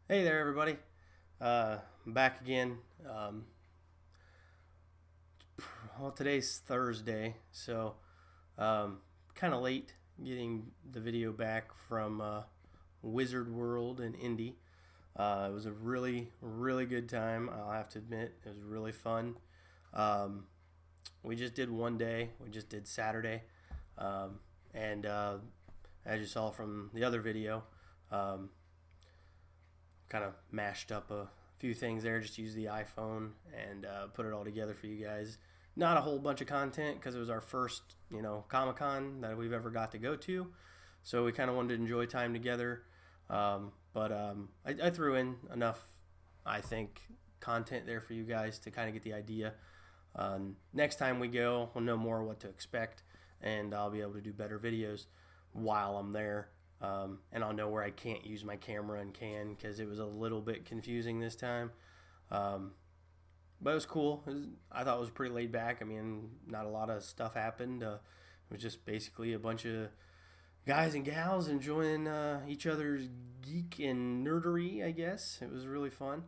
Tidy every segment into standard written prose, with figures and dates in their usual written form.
Hey there, everybody. I'm back again. Well, today's Thursday, so kind of late getting the video back from Wizard World in Indy. It was a really, really good time. I'll have to admit, it was really fun. Um, we just did one day. We just did Saturday, and as you saw from the other video, um, kind of mashed up a few things there. Just use the iPhone and put it all together for you guys. Not a whole bunch of content because it was our first, Comic Con that we've ever got to go to. So we kind of wanted to enjoy time together. But I threw in enough, I think, content there for you guys to kind of get the idea. Next time we go, we'll know more what to expect, and I'll be able to do better videos while I'm there. And I'll know where I can't use my camera and can because it was a little bit confusing this time. Um, but it was cool. I thought it was pretty laid back. I mean, not a lot of stuff happened. It was just basically a bunch of guys and gals enjoying each other's geek and nerdery, I guess. It was really fun.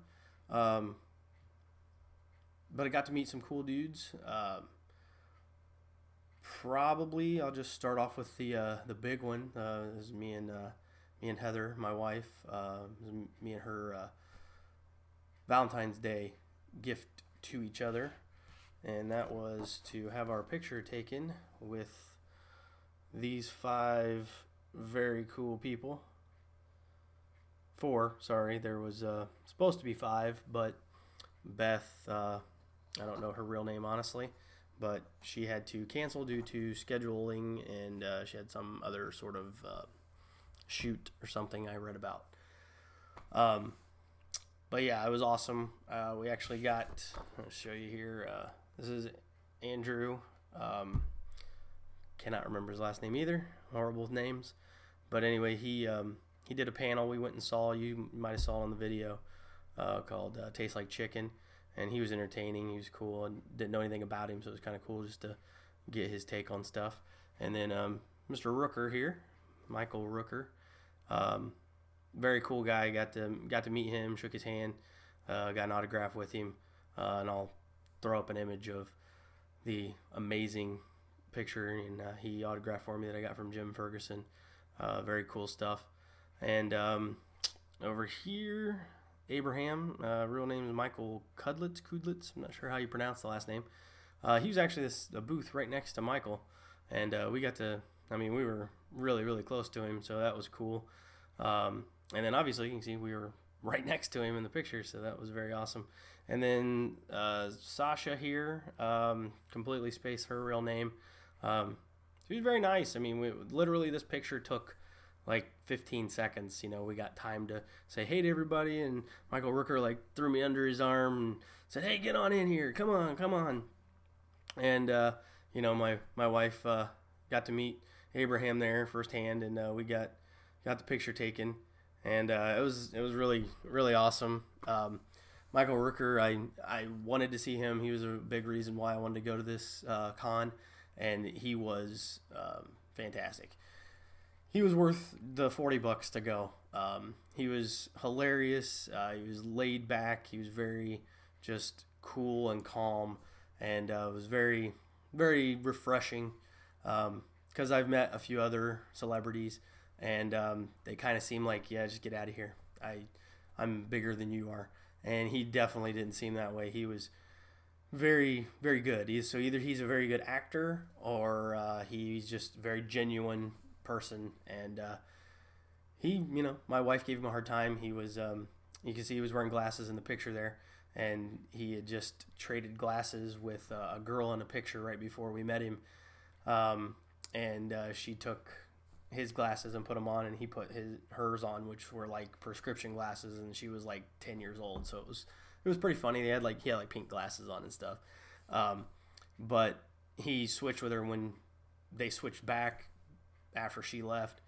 Um, but I got to meet some cool dudes. Probably I'll just start off with the big one. This is me and Heather, my wife. Me and her Valentine's Day gift to each other, and that was to have our picture taken with these five very cool people. Four, sorry, there was supposed to be five, but Beth, I don't know her real name honestly, but she had to cancel due to scheduling, and she had some other sort of shoot or something I read about. Um, but yeah, it was awesome. We actually got, I'll show you here. This is Andrew. Cannot remember his last name either. Horrible with names. But anyway, he did a panel we went and saw. You might have saw it on the video called "Tastes Like Chicken," and he was entertaining. He was cool. And didn't know anything about him, so it was kind of cool just to get his take on stuff. And then Mr. Rooker here, Michael Rooker, um, very cool guy. Got to meet him, shook his hand, got an autograph with him, and I'll throw up an image of the amazing picture, and he autographed for me that I got from Jim Ferguson. Very cool stuff. And over here, Abraham, real name is Michael Kudlitz. I'm not sure how you pronounce the last name. He was actually a booth right next to Michael, and we got to. I mean, we were really, really close to him, so that was cool. And then obviously, you can see we were right next to him in the picture, so that was very awesome. And then Sasha here, completely spaced her real name. She was very nice. I mean, literally, this picture took like 15 seconds. We got time to say hey to everybody, and Michael Rooker like threw me under his arm and said, "Hey, get on in here. Come on, come on." And my wife got to meet Abraham there firsthand, and we got the picture taken, and it was really, really awesome. Michael Rooker, I wanted to see him. He was a big reason why I wanted to go to this con, and he was fantastic. He was worth the $40 to go. He was hilarious. He was laid back. He was very just cool and calm, and it was very, very refreshing. Because I've met a few other celebrities, and they kind of seem like, yeah, just get out of here. I'm bigger than you are, and he definitely didn't seem that way. He was very, very good. So either he's a very good actor, or he's just a very genuine person. And my wife gave him a hard time. He was, you can see he was wearing glasses in the picture there, and he had just traded glasses with a girl in a picture right before we met him. And she took his glasses and put them on, and he put hers on, which were like prescription glasses, and she was like 10 years old, so it was pretty funny. He had like pink glasses on and stuff. But he switched with her when they switched back after she left.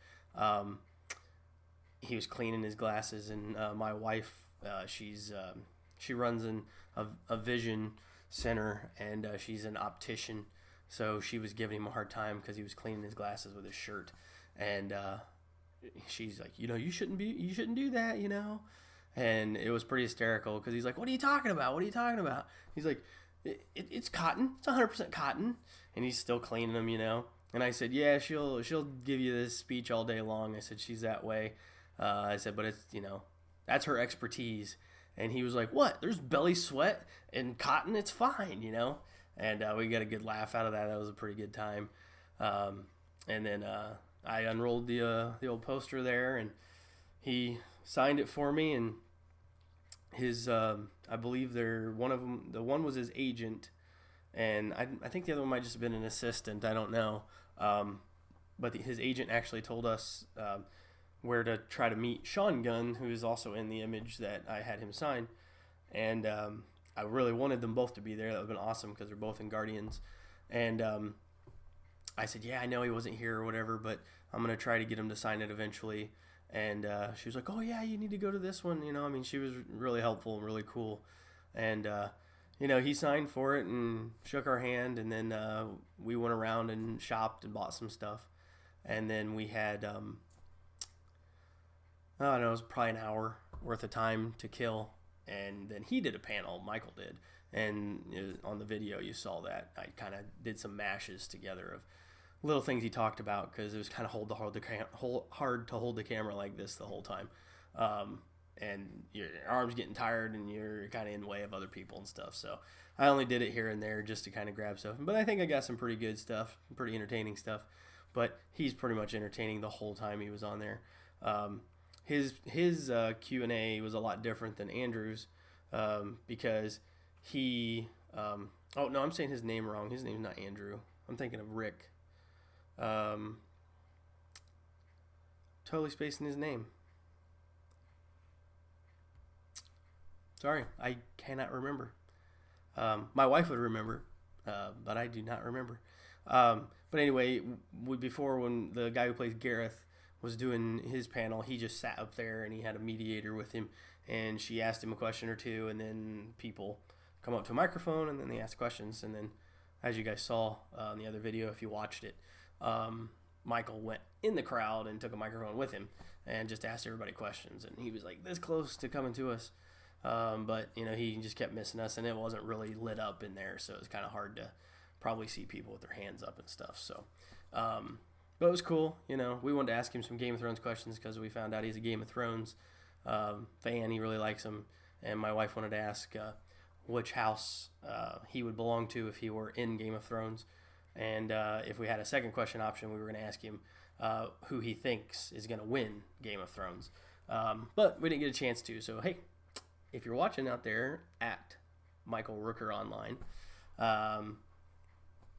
He was cleaning his glasses, and my wife, she runs a vision center, and she's an optician. So she was giving him a hard time because he was cleaning his glasses with his shirt, and she's like, you shouldn't do that. And it was pretty hysterical because he's like, "What are you talking about? What are you talking about?" He's like, "It's cotton. It's 100% cotton." And he's still cleaning them, you know. And I said, "Yeah, she'll give you this speech all day long." I said, "She's that way." I said, "But it's, you know, that's her expertise." And he was like, "What? There's belly sweat and cotton. It's fine, you know." And we got a good laugh out of that. That was a pretty good time. And then I unrolled the old poster there, and he signed it for me. And his I believe one of them, the one was his agent, and I think the other one might just have been an assistant. I don't know. But his agent actually told us where to try to meet Sean Gunn, who is also in the image that I had him sign. And I really wanted them both to be there. That would have been awesome because they're both in Guardians. And I said, "Yeah, I know he wasn't here or whatever, but I'm going to try to get him to sign it eventually." And she was like, "Oh, yeah, you need to go to this one." You know, I mean, she was really helpful and really cool. And, you know, he signed for it and shook our hand. And then we went around and shopped and bought some stuff. And then we had, I don't know, it was probably an hour worth of time to kill. And then he did a panel, Michael did. And on the video, you saw that. I kind of did some mashes together of little things he talked about because it was kind of hard to hold the camera like this the whole time. And your arm's getting tired and you're kind of in the way of other people and stuff. So I only did it here and there just to kind of grab stuff. But I think I got some pretty good stuff, pretty entertaining stuff. But he's pretty much entertaining the whole time he was on there. His Q&A was a lot different than Andrew's because he oh no, I'm saying his name wrong. His name's not Andrew. I'm thinking of Rick. Totally spacing his name. Sorry, I cannot remember. My wife would remember, but I do not remember. But anyway, before when the guy who plays Gareth was doing his panel, he just sat up there and he had a mediator with him, and she asked him a question or two, and then people come up to a microphone and then they ask questions, and then as you guys saw in the other video, if you watched it, Michael went in the crowd and took a microphone with him and just asked everybody questions, and he was like this close to coming to us, but you know, he just kept missing us, and it wasn't really lit up in there, so it was kind of hard to probably see people with their hands up and stuff. So but it was cool. You know, we wanted to ask him some Game of Thrones questions because we found out he's a Game of Thrones fan. He really likes them. And my wife wanted to ask which house he would belong to if he were in Game of Thrones. And if we had a second question option, we were going to ask him who he thinks is going to win Game of Thrones. But we didn't get a chance to. So, hey, if you're watching out there at Michael Rooker Online,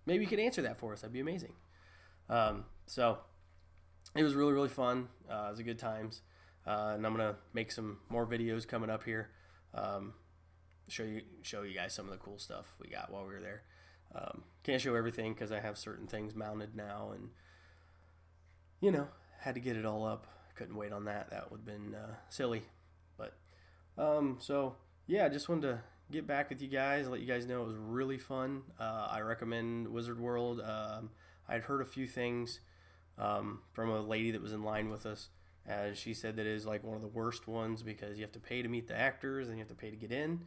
maybe you could answer that for us. That'd be amazing. So it was really, really fun. It was a good times. And I'm going to make some more videos coming up here. Show you guys some of the cool stuff we got while we were there. Can't show everything because I have certain things mounted now, and you know, had to get it all up. Couldn't wait on that. That would have been silly. But so yeah, I just wanted to get back with you guys, let you guys know it was really fun. I recommend Wizard World. I'd heard a few things from a lady that was in line with us. She said that it is like one of the worst ones because you have to pay to meet the actors and you have to pay to get in.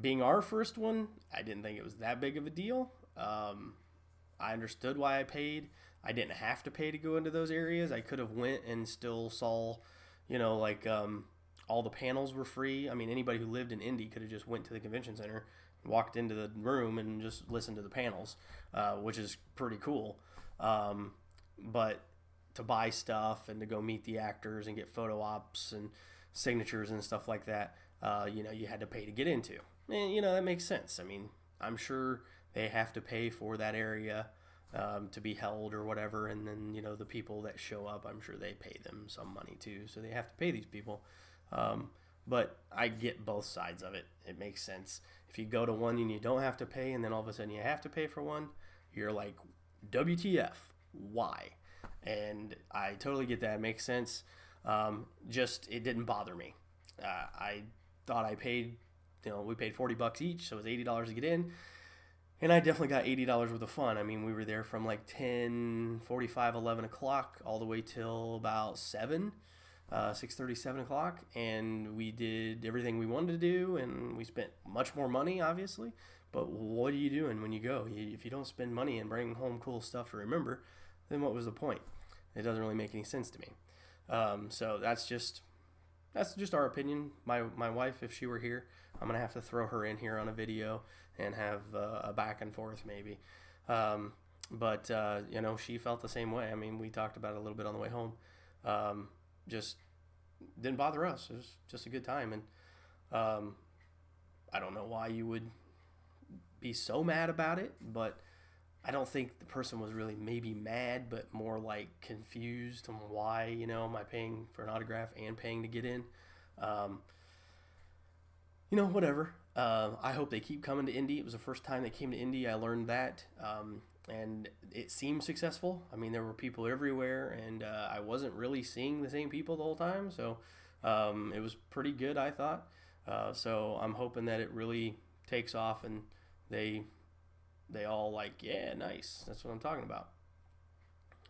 Being our first one, I didn't think it was that big of a deal. I understood why I paid. I didn't have to pay to go into those areas. I could have went and still saw, you know, like all the panels were free. I mean, anybody who lived in Indy could have just went to the convention center, walked into the room, and just listened to the panels, which is pretty cool. But to buy stuff and to go meet the actors and get photo ops and signatures and stuff like that, you know, you had to pay to get into. And, you know, that makes sense. I mean, I'm sure they have to pay for that area to be held or whatever. And then, you know, the people that show up, I'm sure they pay them some money too. So they have to pay these people. But I get both sides of it. It makes sense. If you go to one and you don't have to pay, and then all of a sudden you have to pay for one, you're like, WTF? Why? And I totally get that. It makes sense. Just, it didn't bother me. I thought I paid, you know, we paid $40 each, so it was $80 to get in. And I definitely got $80 worth of fun. I mean, we were there from like 10:45, 11 o'clock all the way till about 7. 6:30, 7 o'clock, and we did everything we wanted to do, and we spent much more money, obviously. But what are you doing when you go? If you don't spend money and bring home cool stuff to remember, then what was the point? It doesn't really make any sense to me. So that's just our opinion. My wife, if she were here, I'm gonna have to throw her in here on a video and have a back and forth maybe. But she felt the same way. I mean, we talked about it a little bit on the way home. Just didn't bother us. It was just a good time, and I don't know why you would be so mad about it, but I don't think the person was really maybe mad, but more like confused on why, am I paying for an autograph and paying to get in? Whatever. I hope they keep coming to Indy. It was the first time they came to Indy. I learned that. And it seemed successful. I mean, there were people everywhere, and I wasn't really seeing the same people the whole time. So it was pretty good, I thought. So I'm hoping that it really takes off and they all like, yeah, nice. That's what I'm talking about.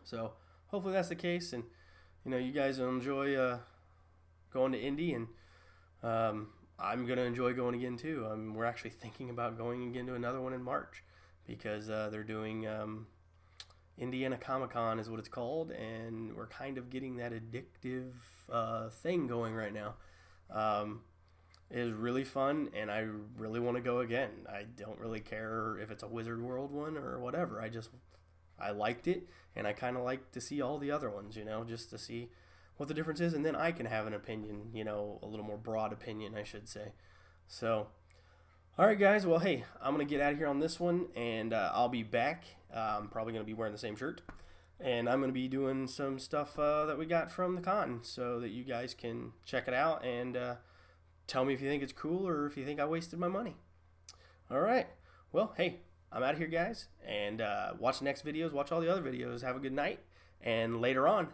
So hopefully that's the case, and you guys will enjoy going to Indy, and I'm gonna enjoy going again too. We're actually thinking about going again to another one in March because they're doing Indiana Comic-Con is what it's called, and we're kind of getting that addictive thing going right now. It is really fun, and I really want to go again. I don't really care if it's a Wizard World one or whatever. I liked it, and I kind of like to see all the other ones, just to see what the difference is, and then I can have an opinion, a little more broad opinion, I should say. So, all right, guys. Well, hey, I'm going to get out of here on this one, and I'll be back. I'm probably going to be wearing the same shirt, and I'm going to be doing some stuff that we got from the con so that you guys can check it out and tell me if you think it's cool or if you think I wasted my money. All right. Well, hey, I'm out of here, guys, and watch the next videos. Watch all the other videos. Have a good night, and later on,